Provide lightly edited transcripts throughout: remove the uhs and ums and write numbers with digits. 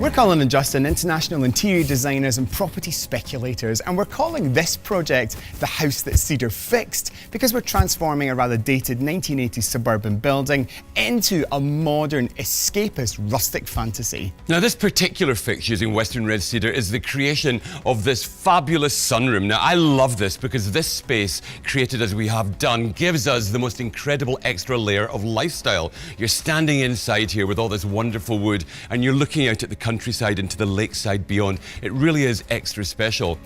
We're Colin and Justin, international interior designers and property speculators, and we're calling this project the house that's Cedar Fixed because we're transforming a rather dated 1980s suburban building into a modern, escapist, rustic fantasy. Now, this particular fix using Western Red Cedar is the creation of this fabulous sunroom. Now, I love this because this space, created as we have done, gives us the most incredible extra layer of lifestyle. You're standing inside here with all this wonderful wood, and you're looking out at the countryside into the lakeside beyond. It really is extra special.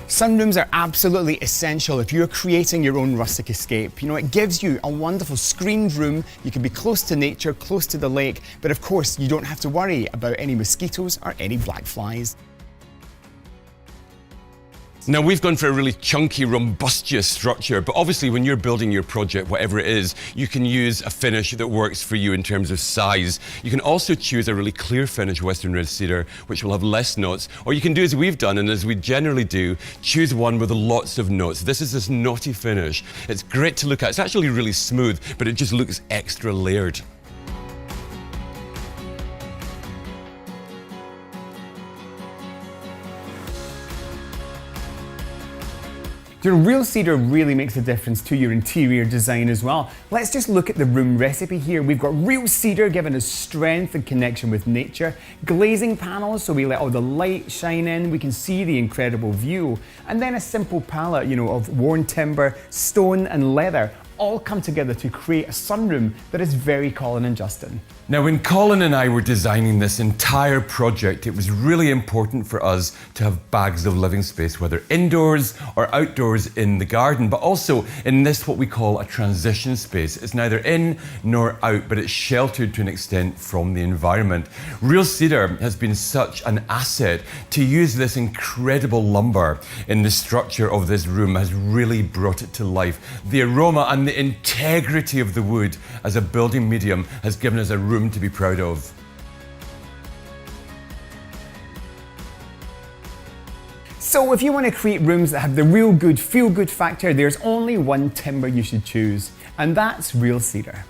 Sunrooms are absolutely essential if you're creating your own rustic escape. You know, it gives you a wonderful screened room. You can be close to nature, close to the lake, but of course you don't have to worry about any mosquitoes or any black flies. Now, we've gone for a really chunky, rumbustious structure, but obviously when you're building your project, whatever it is, you can use a finish that works for you in terms of size. You can also choose a really clear finish Western Red Cedar, which will have less notes, or you can do as we've done and as we generally do, choose one with lots of notes. This is this naughty finish. It's great to look at. It's actually really smooth, but it just looks extra layered. Your Real Cedar really makes a difference to your interior design as well. Let's just look at the room recipe here. We've got Real Cedar giving us strength and connection with nature. Glazing panels, so we let all the light shine in. We can see the incredible view. And then a simple palette, you know, of worn timber, stone and leather, all come together to create a sunroom that is very Colin and Justin. Now, when Colin and I were designing this entire project, it was really important for us to have bags of living space, whether indoors or outdoors in the garden, but also in this, what we call a transition space. It's neither in nor out, but it's sheltered to an extent from the environment. Real Cedar has been such an asset. To use this incredible lumber in the structure of this room has really brought it to life. The aroma and the integrity of the wood as a building medium has given us a room to be proud of. So if you want to create rooms that have the real good, feel good factor, there's only one timber you should choose, and that's Real Cedar.